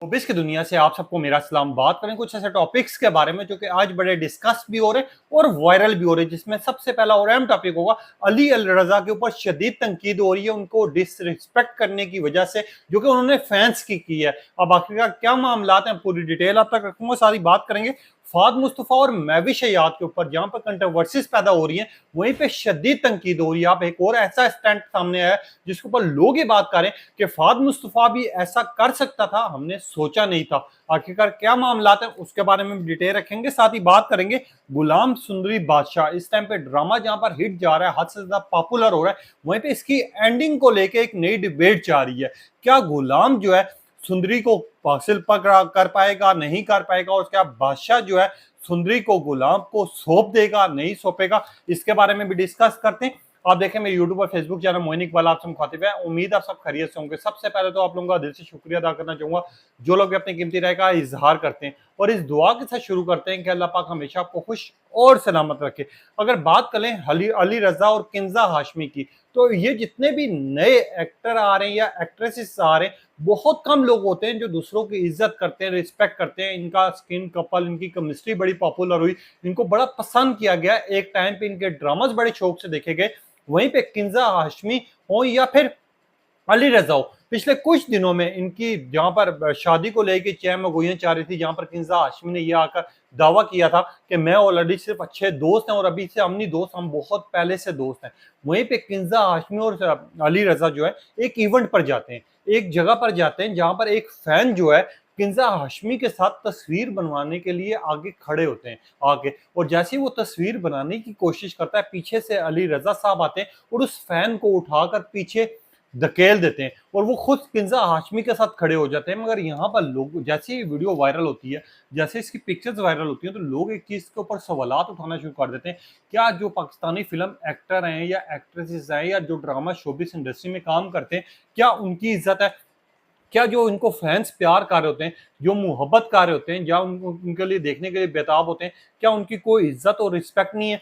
Showbiz की दुनिया से आप सबको मेरा सलाम। बात करें कुछ ऐसे टॉपिक्स के बारे में जो कि आज बड़े डिस्कस भी हो रहे हैं और वायरल भी हो रहे हैं, जिसमें सबसे पहला और अहम टॉपिक होगा अली अल रजा के ऊपर शदीद तनकीद हो रही है उनको डिसरिस्पेक्ट करने की वजह से, जो कि उन्होंने फैंस की है। अब आखिरकार क्या मामला हैं, पूरी डिटेल आप तक रखूंगा, सारी बात करेंगे। फाद मुस्तफा और महविश हयात के ऊपर जहां पर कंट्रोवर्सीज पैदा हो रही हैं, वहीं पे शदीद तनकीद हो रही है। आप एक और ऐसा स्टैंड सामने आया जिसके ऊपर लोग ये बात करें कि फाद मुस्तफा भी ऐसा कर सकता था, हमने सोचा नहीं था। आखिरकार क्या मामला है उसके बारे में डिटेल रखेंगे, साथ ही बात करेंगे गुलाम सुंदरी बादशाह। इस टाइम पे ड्रामा जहां पर हिट जा रहा है, हद से ज्यादा पॉपुलर हो रहा है, वहीं पे इसकी एंडिंग को लेके एक नई डिबेट जा रही है। क्या गुलाम जो है सुंदरी को हासिल पकड़ा कर पाएगा, नहीं कर पाएगा, और क्या बादशाह जो है सुंदरी को गुलाम को सौंप देगा, नहीं सौंपेगा, इसके बारे में भी डिस्कस करते हैं। आप देखें मेरे यूट्यूब और फेसबुक चैनल मोइन इकबाल आप सब मुखातिब है। उम्मीद आप सब खैरियत से होंगे। सबसे पहले तो आप लोगों का दिल से शुक्रिया अदा करना चाहूंगा जो लोग अपनी कीमती राय का इजहार करते हैं, और इस दुआ के साथ शुरू करते हैं कि अल्लाह पाक हमेशा आपको खुश और सलामत रखे। अगर बात करें अली रजा और किंजा हाशमी की, तो ये जितने भी नए एक्टर आ रहे हैं या एक्ट्रेसेस आ रहे हैं, बहुत कम लोग होते हैं जो दूसरों की इज्जत करते हैं, रिस्पेक्ट करते हैं। इनका स्किन कपल, इनकी केमिस्ट्री बड़ी पॉपुलर हुई, इनको बड़ा पसंद किया गया। एक टाइम पे इनके ड्रामास बड़े शौक से देखे गए। वहीं पे किंजा हाशमी हो या फिर अली रजा हो, पिछले कुछ दिनों में इनकी जहां पर शादी को लेकर चैम गोइयां चाह रही थी, जहां पर किंजा हाशमी ने यह आकर दावा किया था कि मैं और अली सिर्फ अच्छे दोस्त हैं और अभी से हम नहीं दोस्त, हम बहुत पहले से दोस्त हैं। वहीं पे किंजा हाशमी और अली रजा जो है एक इवेंट पर जाते हैं, एक जगह पर जाते हैं जहां पर एक फैन जो है किंजा हाशमी के साथ तस्वीर बनवाने के लिए आगे खड़े होते हैं आगे, और जैसे ही वो तस्वीर बनाने की कोशिश करता है, पीछे से अली रजा साहब आते हैं और उस फैन को उठाकर पीछे धकेल देते हैं और वो खुद किंजा हाशमी के साथ खड़े हो जाते हैं। मगर यहाँ पर लोग, जैसे ही वीडियो वायरल होती है, जैसे इसकी पिक्चर्स वायरल होती हैं, तो लोग एक चीज के ऊपर सवालात उठाना शुरू कर देते हैं। क्या जो पाकिस्तानी फिल्म एक्टर हैं या एक्ट्रेसेस हैं या जो ड्रामा शोबिस इंडस्ट्री में काम करते हैं, क्या उनकी इज्जत है? क्या जो इनको फैंस प्यार कर रहे होते हैं, जो मोहब्बत कर रहे होते हैं, या उनके लिए देखने के लिए बेताब होते हैं, क्या उनकी कोई इज्जत और रिस्पेक्ट नहीं है?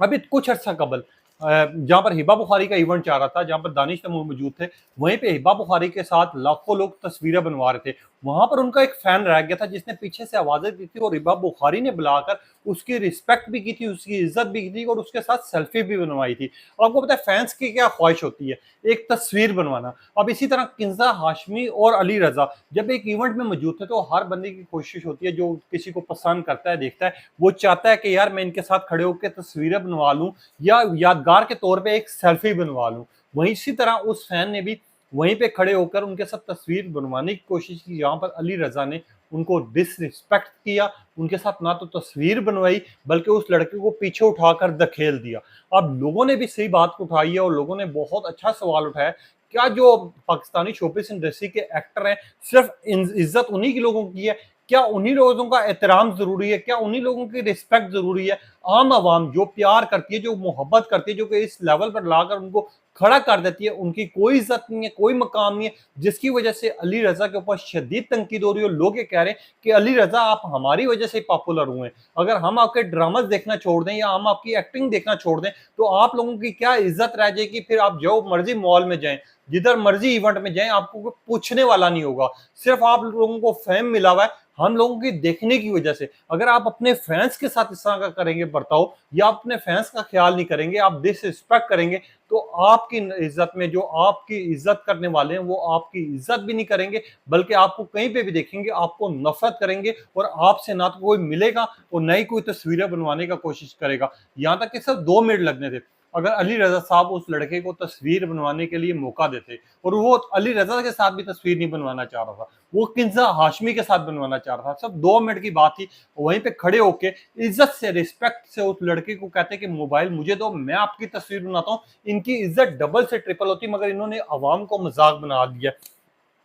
अभी कुछ अर्सा कबल जहां पर हिबा बुखारी का इवेंट चल रहा था, जहां पर दानिश तैमूर मौजूद थे, वहीं पे हिबा बुखारी के साथ लाखों लोग तस्वीरें बनवा रहे थे। वहां पर उनका एक फैन रह गया था जिसने पीछे से आवाजें दी थी और हिबा बुखारी ने बुलाकर उसकी रिस्पेक्ट भी की थी, उसकी इज्जत भी की थी और उसके साथ सेल्फी भी बनवाई थी। आपको पता है फैंस की क्या ख्वाहिश होती है, एक तस्वीर बनवाना। अब इसी तरह किंजा हाशमी और अली रजा जब एक इवेंट में मौजूद थे, तो हर बंदे की कोशिश होती है जो किसी को पसंद करता है, देखता है, वो चाहता है कि यार मैं इनके साथ खड़े होकर तस्वीरें बनवा लूं या यादगार के तौर पे एक सेल्फी बनवा लूं। वहीं इसी तरह उस फैन ने भी वहीं पे खड़े होकर उनके साथ तस्वीर बनवाने की कोशिश की, जहां पर अली रजा ने उनको डिसरिस्पेक्ट किया, उनके साथ ना तो तस्वीर बनवाई बल्कि उस लड़के को पीछे उठाकर धकेल दिया। अब लोगों ने भी सही बात को उठाई है और लोगों ने बहुत अच्छा सवाल उठाया, क्या जो पाकिस्तानी शोबिस इंडस्ट्री के एक्टर हैं सिर्फ इज्जत उन्हीं की लोगों की है? क्या उन्हीं लोगों का एहतराम जरूरी है? क्या उन्हीं लोगों की रिस्पेक्ट जरूरी है? आम आवाम जो प्यार करती है, जो मोहब्बत करती है, जो कि इस लेवल पर लाकर उनको खड़ा कर देती है, उनकी कोई इज्जत नहीं है, कोई मकाम नहीं है, जिसकी वजह से अली रजा के ऊपर शदीद तनकीद हो रही है। लोग ये कह रहे हैं कि अली रजा आप हमारी वजह से पॉपुलर हुए, अगर हम आपके ड्रामास देखना छोड़ दें या हम आपकी एक्टिंग देखना छोड़ दें तो आप लोगों की क्या इज्जत रह जाएगी? फिर आप जो मर्जी मॉल में जाएं, जिधर मर्जी इवेंट में जाएं, आपको कोई पूछने वाला नहीं होगा। सिर्फ आप लोगों को फेम मिला हुआ है हम लोगों की देखने की वजह से। अगर आप अपने फैंस के साथ इस तरह का करेंगे बर्ताव, या अपने फैंस का ख्याल नहीं करेंगे, आप डिसरिस्पेक्ट करेंगे, तो आपकी इज्जत में जो आपकी इज्जत करने वाले हैं वो आपकी इज्जत भी नहीं करेंगे, बल्कि आपको कहीं पे भी देखेंगे आपको नफरत करेंगे और आपसे ना तो कोई मिलेगा और न ही कोई तस्वीरें बनवाने का कोशिश करेगा। यहाँ तक कि सिर्फ 2 मिनट लगने थे। अगर अली रजा साहब उस लड़के को तस्वीर बनवाने के लिए मौका देते, और वो अली रजा के साथ भी तस्वीर नहीं बनवाना चाह रहा था, वो किंजा हाशमी के साथ बनवाना चाह रहा था, सब 2 मिनट की बात थी। वहीं पे खड़े होके इज्जत से, रिस्पेक्ट से उस लड़के को कहते कि मोबाइल मुझे दो, मैं आपकी तस्वीर बनाता हूँ, इनकी इज्जत डबल से ट्रिपल होती, मगर इन्होंने अवाम को मजाक बना दिया।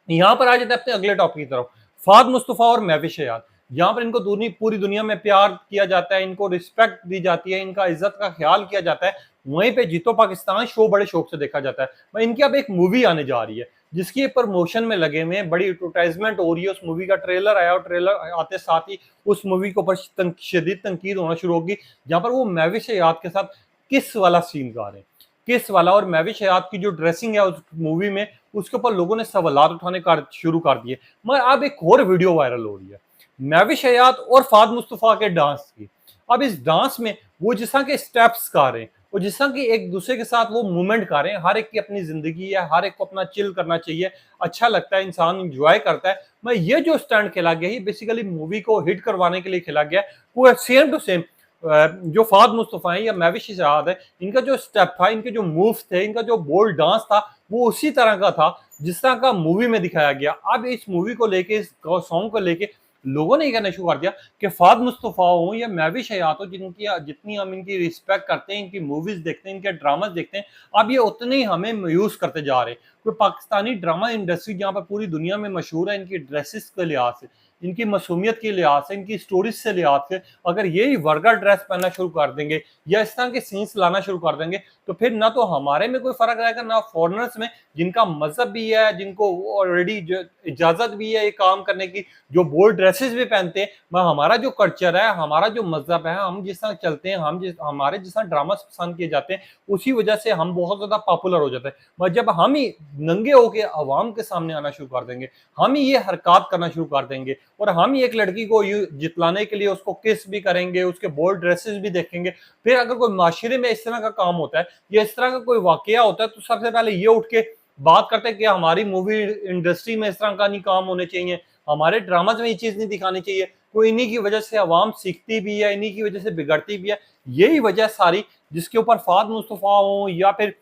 यहाँ पर आ जाते हैं अपने अगले टॉपिक की तरफ। फाद मुस्तफा और महविश हयात, यहाँ पर इनको पूरी दुनिया में प्यार किया जाता है, इनको रिस्पेक्ट दी जाती है, इनका इज्जत का ख्याल किया जाता है। वहीं पे जीतो पाकिस्तान शो बड़े शौक से देखा जाता है। इनकी अब एक मूवी आने जा रही है जिसकी प्रमोशन में लगे हुए हैं, बड़ी एडवर्टाइजमेंट हो रही है। उस मूवी का ट्रेलर आया और ट्रेलर आते साथ ही उस मूवी के ऊपर शदीद तनकीद होना शुरू होगी, जहां पर वो महविश हयात के साथ किस वाला सीन गा रहे हैं। किस वाला और महविश हयात की जो ड्रेसिंग है उस मूवी में, उसके ऊपर लोगों ने सवालात उठाने शुरू कर दिए। मगर अब एक और वीडियो वायरल हो रही है महविश हयात और फाद मुस्तफा के डांस की। अब इस डांस में वो जिस तरह के स्टेप्स गा रहे हैं और जिस तरह की एक दूसरे के साथ वो मूवमेंट कर रहे हैं, हर एक की अपनी जिंदगी है, हर एक को अपना चिल करना चाहिए, अच्छा लगता है, इंसान इंजॉय करता है। मैं ये जो स्टैंड खेला गया है बेसिकली मूवी को हिट करवाने के लिए खेला गया है। वो सेम टू सेम जो फाद मुस्तफा है या महविश इजाद है, इनका जो स्टेप था, इनके जो मूव थे, इनका जो बोल्ड डांस था, वो उसी तरह का था जिस तरह का मूवी में दिखाया गया। अब इस मूवी को लेके, इस सॉन्ग को लेके लोगों ने ये कहना शुरू कर दिया कि फाद मुस्तफा हो या महविश हयात हो, जिनकी जितनी हम इनकी रिस्पेक्ट करते हैं, इनकी मूवीज देखते हैं, इनके ड्रामाज देखते हैं, अब ये उतने ही हमें मायूस करते जा रहे हैं। कोई पाकिस्तानी ड्रामा इंडस्ट्री जहाँ पर पूरी दुनिया में मशहूर है इनकी ड्रेसेस के लिहाज से, इनकी मासूमियत के लिहाज से, इनकी स्टोरीज से लिहाज से, अगर यही वर्गर ड्रेस पहनना शुरू कर देंगे या इस तरह के सीन्स लाना शुरू कर देंगे, तो फिर ना तो हमारे में कोई फर्क रहेगा, ना फॉरनर्स में, जिनका मजहब भी है, जिनको ऑलरेडी जो इजाजत भी है ये काम करने की, जो बोल्ड ड्रेसेस भी पहनते हैं। हमारा जो कल्चर है, हमारा जो मजहब है, हम जिस तरह चलते हैं, हमारे जिस तरह ड्रामा पसंद किए जाते हैं, उसी वजह से हम बहुत ज्यादा पॉपुलर हो जाते हैं। मगर जब हम ही नंगे होके अवाम के सामने आना शुरू कर देंगे, हम ही ये हरकत करना शुरू कर देंगे और हम ही एक लड़की को जितलाने के लिए उसको किस भी करेंगे, उसके बोल्ड ड्रेसेस भी देखेंगे, फिर अगर कोई माशरे में इस तरह का काम होता है या इस तरह का कोई वाकया होता है, तो सबसे पहले ये उठ के बात करते हैं कि हमारी मूवी इंडस्ट्री में इस तरह का नहीं काम होने चाहिए, हमारे ड्रामाज में ये चीज नहीं दिखानी चाहिए। कोई इन्हीं की वजह से अवाम सीखती भी है, इन्हीं की वजह से बिगड़ती भी है। यही वजह सारी जिसके ऊपर फाद मुस्तफा हो या फिर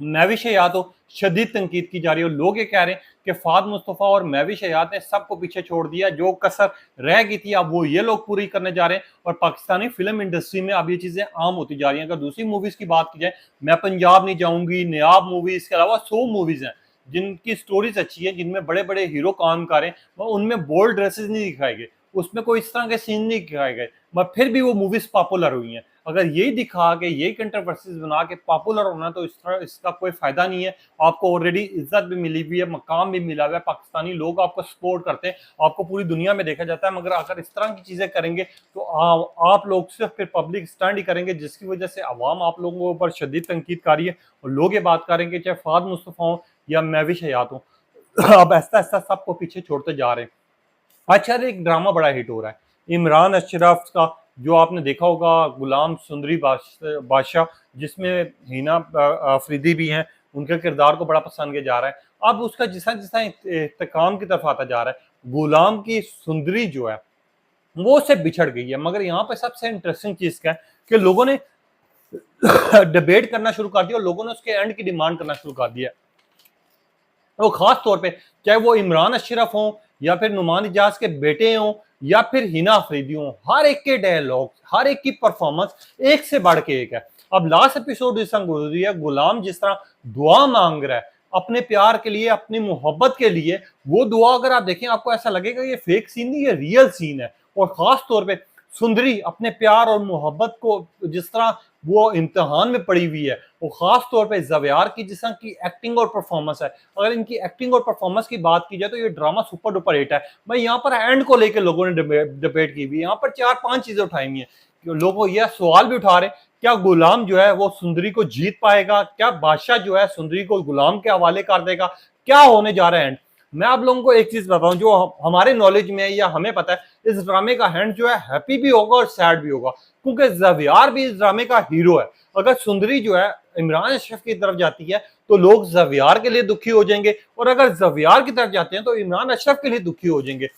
महविश हयात हो, शदीद तनकीद की जा रही है। लोग ये कह रहे हैं कि फाद मुस्तफा और महविश हयात ने सबको पीछे छोड़ दिया, जो कसर रह गई थी अब वो ये लोग पूरी करने जा रहे हैं और पाकिस्तानी फिल्म इंडस्ट्री में अब ये चीजें आम होती जा रही हैं। अगर दूसरी मूवीज की बात की जाए, मैं पंजाब नहीं जाऊंगी, नयाब मूवीज के अलावा 100 मूवीज हैं जिनकी स्टोरीज अच्छी है, जिनमें बड़े बड़े हीरो काम कर रहे हैं, उनमें बोल्ड ड्रेसेस नहीं दिखाए गए, उसमें कोई इस तरह के सीन नहीं दिखाए गए, मगर फिर भी वो मूवीज पॉपुलर हुई हैं। अगर यही दिखा के, यही कंट्रोवर्सीज बना के पॉपुलर होना, तो इस तरह इसका कोई फायदा नहीं है। आपको ऑलरेडी इज्जत भी मिली हुई है, मकाम भी मिला हुआ है, पाकिस्तानी लोग आपको सपोर्ट करते हैं, आपको पूरी दुनिया में देखा जाता है। मगर अगर इस तरह की चीजें करेंगे तो आप लोग सिर्फ फिर पब्लिक स्टैंड ही करेंगे, जिसकी वजह से अवाम आप लोगों के ऊपर शदीद तनकीद कर रही है और लोग ये बात करेंगे, चाहे फाद मुस्तफा हो या महविश हयात हो, अब ऐसा ऐसा सबको पीछे छोड़ते जा रहे हैं। अच्छा, एक ड्रामा बड़ा हिट हो रहा है इमरान अशरफ का, जो आपने देखा होगा, गुलाम सुंदरी बादशाह, जिसमें हिना अफरीदी भी हैं, उनके किरदार को बड़ा पसंद किया जा रहा है। अब उसका जिसा जिसा इंतकाम की तरफ आता जा रहा है, गुलाम की सुंदरी जो है वो उससे बिछड़ गई है। मगर यहाँ पे सबसे इंटरेस्टिंग चीज क्या है कि लोगों ने डिबेट करना शुरू कर दिया और लोगों ने उसके एंड की डिमांड करना शुरू कर दिया। वो खास तौर पे चाहे वो इमरान अशरफ हो या फिर नुमान इजाज के बेटे हों या फिर हिना अफरीदी हों, हर एक के डायलॉग, हर एक की परफॉर्मेंस एक से बढ़ के एक है। अब लास्ट एपिसोड जिस तरह गुजरी है, गुलाम जिस तरह दुआ मांग रहा है अपने प्यार के लिए, अपनी मोहब्बत के लिए, वो दुआ अगर आप देखें आपको ऐसा लगेगा ये फेक सीन नहीं, ये रियल सीन है। और खास तौर पे सुंदरी अपने प्यार और मोहब्बत को जिस तरह वो इम्तिहान में पड़ी हुई है, वो खास तौर पे ज़व्यार की जिस तरह की एक्टिंग और परफॉर्मेंस है, अगर इनकी एक्टिंग और परफॉर्मेंस की बात की जाए तो ये ड्रामा सुपर डुपर हिट है। मैं यहाँ पर एंड को लेकर लोगों ने डिबेट की हुई है, यहाँ पर 4-5 चीजें उठाई हुई है। लोगों यह सवाल भी उठा रहे, क्या गुलाम जो है वो सुंदरी को जीत पाएगा, क्या बादशाह जो है सुंदरी को गुलाम के हवाले कर देगा, क्या होने जा रहा है एंड। मैं आप लोगों को एक चीज बताऊं जो हमारे नॉलेज में है या हमें पता है, इस ड्रामे का एंड जो है हैप्पी भी होगा और सैड भी होगा, क्योंकि ज़व्यार भी इस ड्रामे का हीरो है। अगर सुंदरी जो है इमरान अशरफ की तरफ जाती है तो लोग ज़व्यार के लिए दुखी हो जाएंगे, और अगर ज़व्यार की तरफ जाते हैं तो इमरान अशरफ के लिए दुखी हो जाएंगे।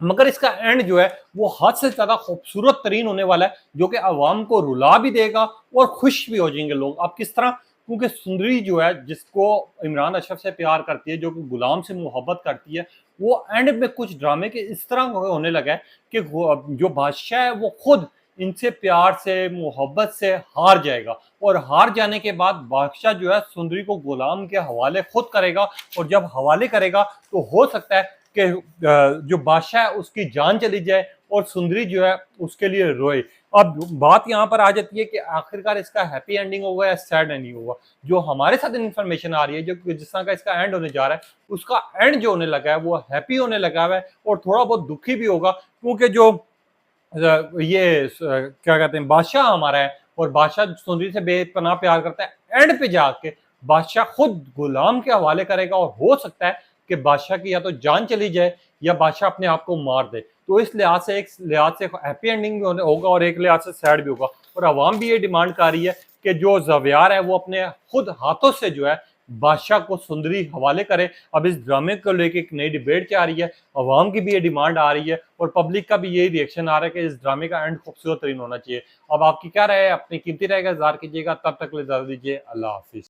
मगर इसका एंड जो है वो हद से ज्यादा खूबसूरत तरीन होने वाला है, जो कि अवाम को रुला भी देगा और खुश भी हो जाएंगे लोग। अब किस तरह, क्योंकि सुंदरी जो है जिसको इमरान अशरफ से प्यार करती है, जो कि गुलाम से मोहब्बत करती है, वो एंड में कुछ ड्रामे के इस तरह होने लगा है कि जो बादशाह है वो खुद इनसे प्यार से मोहब्बत से हार जाएगा, और हार जाने के बाद बादशाह जो है सुंदरी को गुलाम के हवाले खुद करेगा, और जब हवाले करेगा तो हो सकता है कि जो बादशाह है उसकी जान चली जाए और सुंदरी जो है उसके लिए रोए। अब बात यहाँ पर आ जाती है कि आखिरकार इसका हैप्पी एंडिंग होगा या सैड एंडिंग होगा। जो हमारे साथ इन्फॉर्मेशन आ रही है, जो जिस तरह का इसका एंड होने जा रहा है, उसका एंड जो होने लगा है वो हैप्पी होने लगा है और थोड़ा बहुत दुखी भी होगा, क्योंकि जो ये क्या कहते हैं बादशाह हमारा है, और बादशाह सुंदरी से बेपनाह प्यार करता है। एंड पे जाके बादशाह खुद गुलाम के हवाले करेगा और हो सकता है कि बादशाह की या तो जान चली जाए या बादशाह अपने आप को मार दे। तो इस लिहाज से हैप्पी एंडिंग भी होगा और एक लिहाज से सैड भी होगा। और अवाम भी ये डिमांड कर रही है कि जो ज़व्यार है वो अपने खुद हाथों से जो है बादशाह को सुंदरी हवाले करे। अब इस ड्रामे को लेके एक नई डिबेट क्या आ रही है, अवाम की भी ये डिमांड आ रही है और पब्लिक का भी यही रिएक्शन आ रहा है कि इस ड्रामे का एंड खूबसूरत तरीन होना चाहिए। अब आपकी क्या राय है? अपनी कीमती राय का इज़हार कीजिएगा। तब तक ले इजाज़त दीजिए। अल्लाह हाफ़िज़।